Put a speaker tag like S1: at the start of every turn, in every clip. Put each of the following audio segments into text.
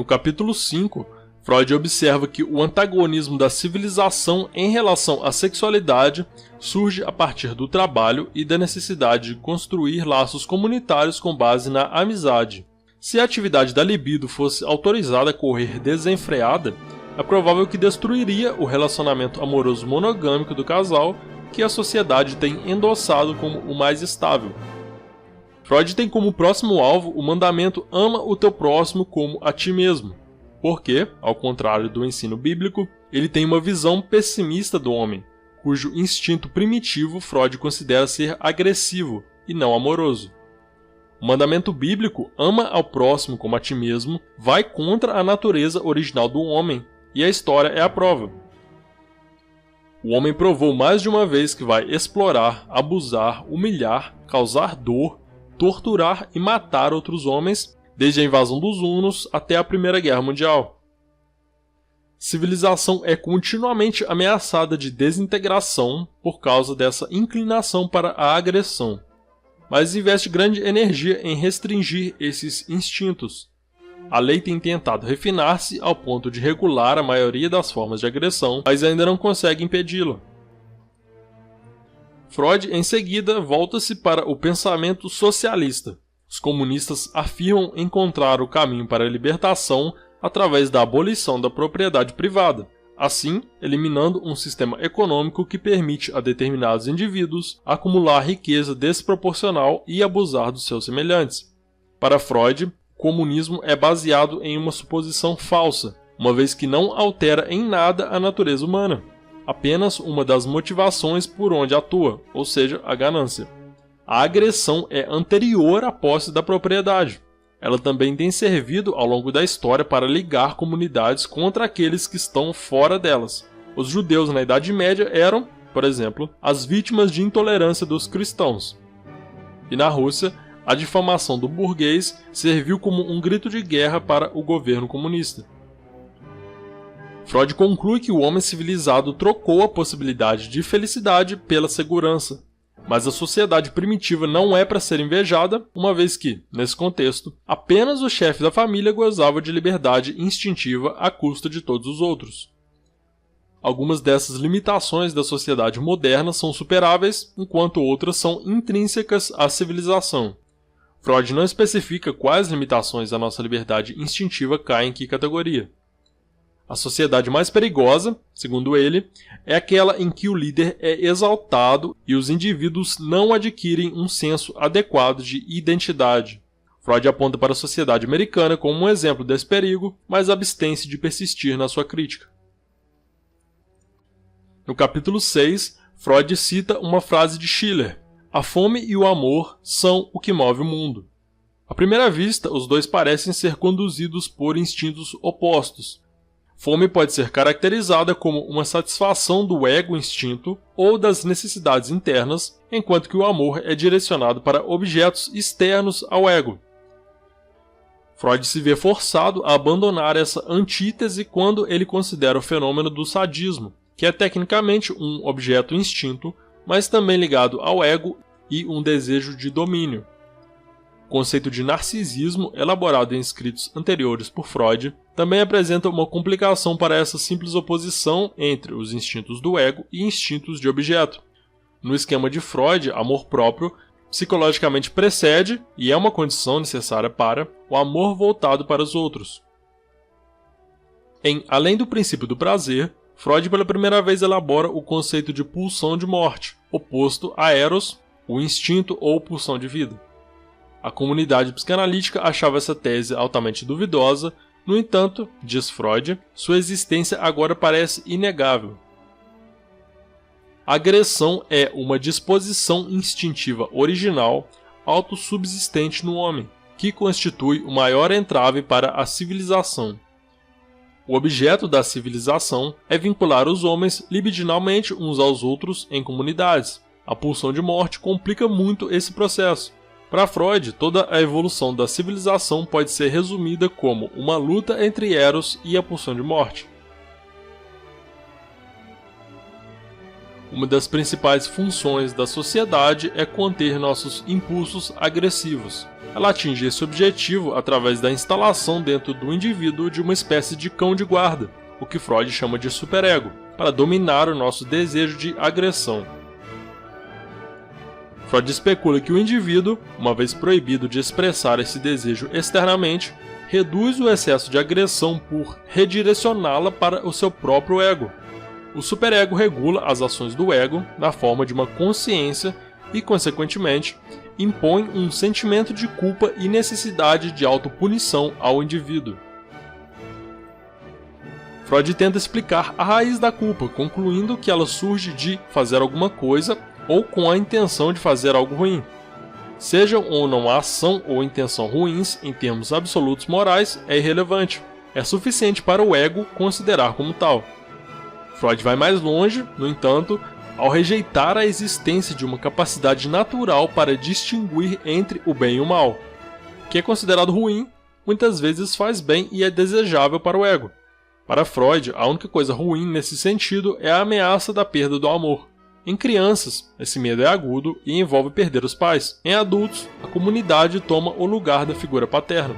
S1: capítulo 5, Freud observa que o antagonismo da civilização em relação à sexualidade surge a partir do trabalho e da necessidade de construir laços comunitários com base na amizade. Se a atividade da libido fosse autorizada a correr desenfreada, é provável que destruiria o relacionamento amoroso monogâmico do casal, que a sociedade tem endossado como o mais estável. Freud tem como próximo alvo o mandamento "ama o teu próximo como a ti mesmo", porque, ao contrário do ensino bíblico, ele tem uma visão pessimista do homem, cujo instinto primitivo Freud considera ser agressivo e não amoroso. O mandamento bíblico "ama ao próximo como a ti mesmo" vai contra a natureza original do homem, e a história é a prova. O homem provou mais de uma vez que vai explorar, abusar, humilhar, causar dor, torturar e matar outros homens, desde a invasão dos hunos até a Primeira Guerra Mundial. Civilização é continuamente ameaçada de desintegração por causa dessa inclinação para a agressão, mas investe grande energia em restringir esses instintos. A lei tem tentado refinar-se ao ponto de regular a maioria das formas de agressão, mas ainda não consegue impedi-la. Freud, em seguida, volta-se para o pensamento socialista. Os comunistas afirmam encontrar o caminho para a libertação através da abolição da propriedade privada, assim eliminando um sistema econômico que permite a determinados indivíduos acumular riqueza desproporcional e abusar dos seus semelhantes. Para Freud, o comunismo é baseado em uma suposição falsa, uma vez que não altera em nada a natureza humana, apenas uma das motivações por onde atua, ou seja, a ganância. A agressão é anterior à posse da propriedade. Ela também tem servido ao longo da história para ligar comunidades contra aqueles que estão fora delas. Os judeus na Idade Média eram, por exemplo, as vítimas de intolerância dos cristãos. E na Rússia, a difamação do burguês serviu como um grito de guerra para o governo comunista. Freud conclui que o homem civilizado trocou a possibilidade de felicidade pela segurança. Mas a sociedade primitiva não é para ser invejada, uma vez que, nesse contexto, apenas o chefe da família gozava de liberdade instintiva à custa de todos os outros. Algumas dessas limitações da sociedade moderna são superáveis, enquanto outras são intrínsecas à civilização. Freud não especifica quais limitações da nossa liberdade instintiva caem em que categoria. A sociedade mais perigosa, segundo ele, é aquela em que o líder é exaltado e os indivíduos não adquirem um senso adequado de identidade. Freud aponta para a sociedade americana como um exemplo desse perigo, mas abstém-se de persistir na sua crítica. No capítulo 6, Freud cita uma frase de Schiller: "A fome e o amor são o que move o mundo." À primeira vista, os dois parecem ser conduzidos por instintos opostos. Fome pode ser caracterizada como uma satisfação do ego-instinto ou das necessidades internas, enquanto que o amor é direcionado para objetos externos ao ego. Freud se vê forçado a abandonar essa antítese quando ele considera o fenômeno do sadismo, que é tecnicamente um objeto instinto, mas também ligado ao ego e um desejo de domínio. O conceito de narcisismo, elaborado em escritos anteriores por Freud, também apresenta uma complicação para essa simples oposição entre os instintos do ego e instintos de objeto. No esquema de Freud, amor próprio psicologicamente precede, e é uma condição necessária para, o amor voltado para os outros. Em Além do Princípio do Prazer, Freud pela primeira vez elabora o conceito de pulsão de morte, oposto a eros, o instinto ou pulsão de vida. A comunidade psicanalítica achava essa tese altamente duvidosa, no entanto, diz Freud, sua existência agora parece inegável. A agressão é uma disposição instintiva original, autossubsistente no homem, que constitui o maior entrave para a civilização. O objeto da civilização é vincular os homens libidinalmente uns aos outros em comunidades. A pulsão de morte complica muito esse processo. Para Freud, toda a evolução da civilização pode ser resumida como uma luta entre Eros e a pulsão de morte. Uma das principais funções da sociedade é conter nossos impulsos agressivos. Ela atinge esse objetivo através da instalação dentro do indivíduo de uma espécie de cão de guarda, o que Freud chama de superego, para dominar o nosso desejo de agressão. Freud especula que o indivíduo, uma vez proibido de expressar esse desejo externamente, reduz o excesso de agressão por redirecioná-la para o seu próprio ego. O superego regula as ações do ego na forma de uma consciência e, consequentemente, impõe um sentimento de culpa e necessidade de autopunição ao indivíduo. Freud tenta explicar a raiz da culpa, concluindo que ela surge de fazer alguma coisa ou com a intenção de fazer algo ruim. Sejam ou não a ação ou intenção ruins em termos absolutos morais, é irrelevante. É suficiente para o ego considerar como tal. Freud vai mais longe, no entanto, ao rejeitar a existência de uma capacidade natural para distinguir entre o bem e o mal. O que é considerado ruim, muitas vezes faz bem e é desejável para o ego. Para Freud, a única coisa ruim nesse sentido é a ameaça da perda do amor. Em crianças, esse medo é agudo e envolve perder os pais. Em adultos, a comunidade toma o lugar da figura paterna.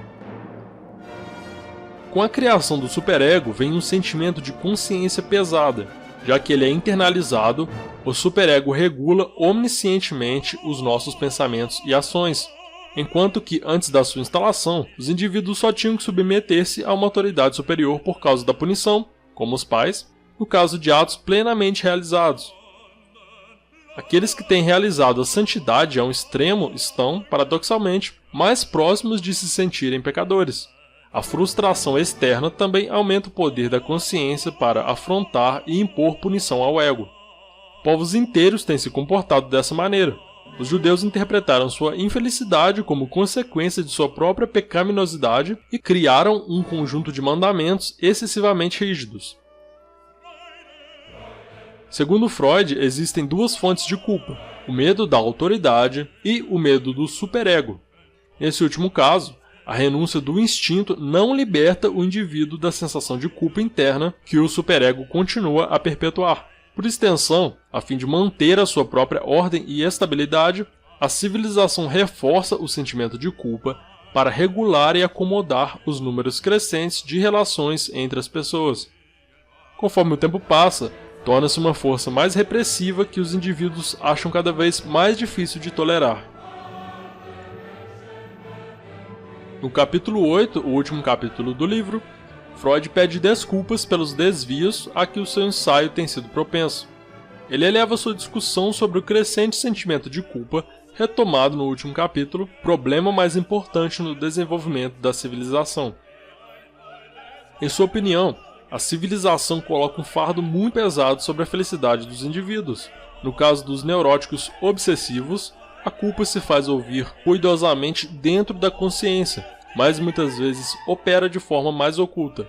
S1: Com a criação do superego vem um sentimento de consciência pesada. Já que ele é internalizado, o superego regula omniscientemente os nossos pensamentos e ações, enquanto que antes da sua instalação, os indivíduos só tinham que submeter-se a uma autoridade superior por causa da punição, como os pais, no caso de atos plenamente realizados. Aqueles que têm realizado a santidade a um extremo estão, paradoxalmente, mais próximos de se sentirem pecadores. A frustração externa também aumenta o poder da consciência para afrontar e impor punição ao ego. Povos inteiros têm se comportado dessa maneira. Os judeus interpretaram sua infelicidade como consequência de sua própria pecaminosidade e criaram um conjunto de mandamentos excessivamente rígidos. Segundo Freud, existem duas fontes de culpa: o medo da autoridade e o medo do superego. Nesse último caso, a renúncia do instinto não liberta o indivíduo da sensação de culpa interna que o superego continua a perpetuar. Por extensão, a fim de manter a sua própria ordem e estabilidade, a civilização reforça o sentimento de culpa para regular e acomodar os números crescentes de relações entre as pessoas. Conforme o tempo passa, torna-se uma força mais repressiva que os indivíduos acham cada vez mais difícil de tolerar. No capítulo 8, o último capítulo do livro, Freud pede desculpas pelos desvios a que o seu ensaio tem sido propenso. Ele eleva sua discussão sobre o crescente sentimento de culpa, retomado no último capítulo, problema mais importante no desenvolvimento da civilização. Em sua opinião, a civilização coloca um fardo muito pesado sobre a felicidade dos indivíduos. No caso dos neuróticos obsessivos, a culpa se faz ouvir ruidosamente dentro da consciência, mas muitas vezes opera de forma mais oculta.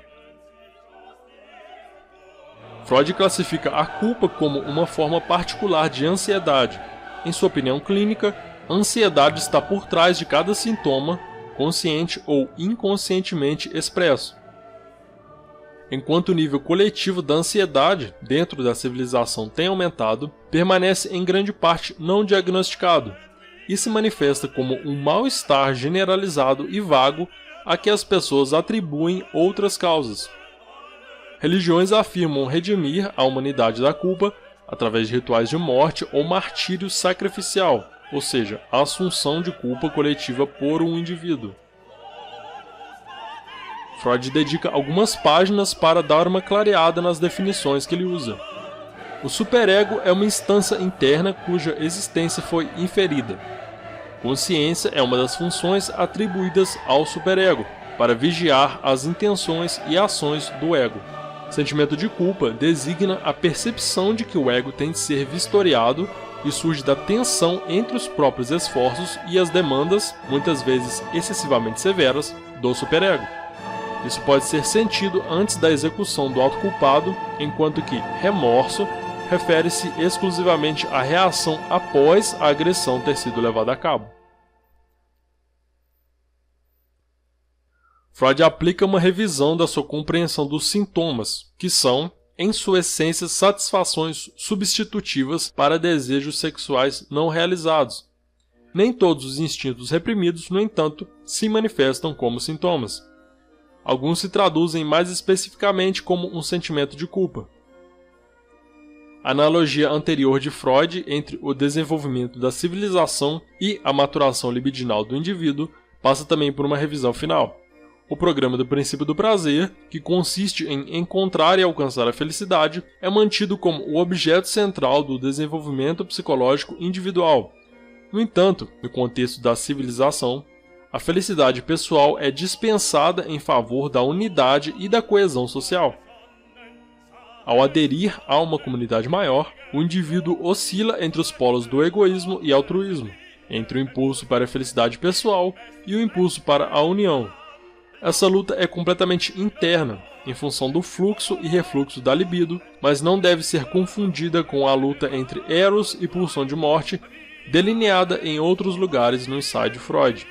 S1: Freud classifica a culpa como uma forma particular de ansiedade. Em sua opinião clínica, a ansiedade está por trás de cada sintoma, consciente ou inconscientemente expresso. Enquanto o nível coletivo da ansiedade dentro da civilização tem aumentado, permanece em grande parte não diagnosticado e se manifesta como um mal-estar generalizado e vago a que as pessoas atribuem outras causas. Religiões afirmam redimir a humanidade da culpa através de rituais de morte ou martírio sacrificial, ou seja, a assunção de culpa coletiva por um indivíduo. Freud dedica algumas páginas para dar uma clareada nas definições que ele usa. O superego é uma instância interna cuja existência foi inferida. Consciência é uma das funções atribuídas ao superego, para vigiar as intenções e ações do ego. Sentimento de culpa designa a percepção de que o ego tem de ser vistoriado e surge da tensão entre os próprios esforços e as demandas, muitas vezes excessivamente severas, do superego. Isso pode ser sentido antes da execução do ato culpado, enquanto que remorso refere-se exclusivamente à reação após a agressão ter sido levada a cabo. Freud aplica uma revisão da sua compreensão dos sintomas, que são, em sua essência, satisfações substitutivas para desejos sexuais não realizados. Nem todos os instintos reprimidos, no entanto, se manifestam como sintomas. Alguns se traduzem mais especificamente como um sentimento de culpa. A analogia anterior de Freud entre o desenvolvimento da civilização e a maturação libidinal do indivíduo passa também por uma revisão final. O programa do princípio do prazer, que consiste em encontrar e alcançar a felicidade, é mantido como o objeto central do desenvolvimento psicológico individual. No entanto, no contexto da civilização, a felicidade pessoal é dispensada em favor da unidade e da coesão social. Ao aderir a uma comunidade maior, o indivíduo oscila entre os polos do egoísmo e altruísmo, entre o impulso para a felicidade pessoal e o impulso para a união. Essa luta é completamente interna, em função do fluxo e refluxo da libido, mas não deve ser confundida com a luta entre Eros e pulsão de morte, delineada em outros lugares no ensaio de Freud.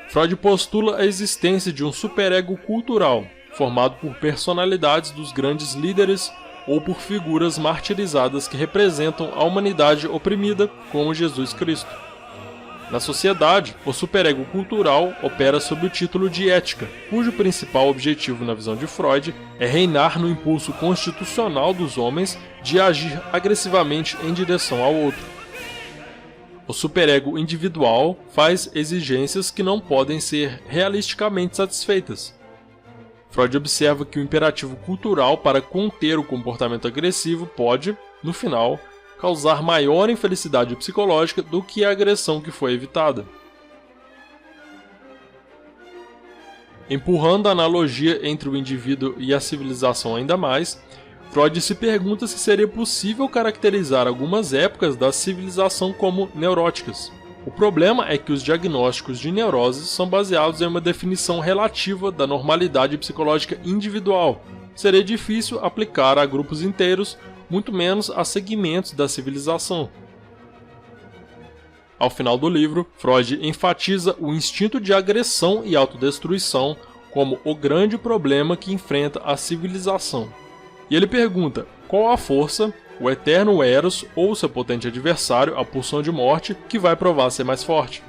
S1: Freud postula a existência de um superego cultural, formado por personalidades dos grandes líderes ou por figuras martirizadas que representam a humanidade oprimida, como Jesus Cristo. Na sociedade, o superego cultural opera sob o título de ética, cujo principal objetivo na visão de Freud é reinar no impulso constitucional dos homens de agir agressivamente em direção ao outro. O superego individual faz exigências que não podem ser realisticamente satisfeitas. Freud observa que o imperativo cultural para conter o comportamento agressivo pode, no final, causar maior infelicidade psicológica do que a agressão que foi evitada. Empurrando a analogia entre o indivíduo e a civilização ainda mais, Freud se pergunta se seria possível caracterizar algumas épocas da civilização como neuróticas. O problema é que os diagnósticos de neuroses são baseados em uma definição relativa da normalidade psicológica individual. Seria difícil aplicar a grupos inteiros, muito menos a segmentos da civilização. Ao final do livro, Freud enfatiza o instinto de agressão e autodestruição como o grande problema que enfrenta a civilização. E ele pergunta qual a força, o eterno Eros ou seu potente adversário, a pulsão de morte, que vai provar ser mais forte.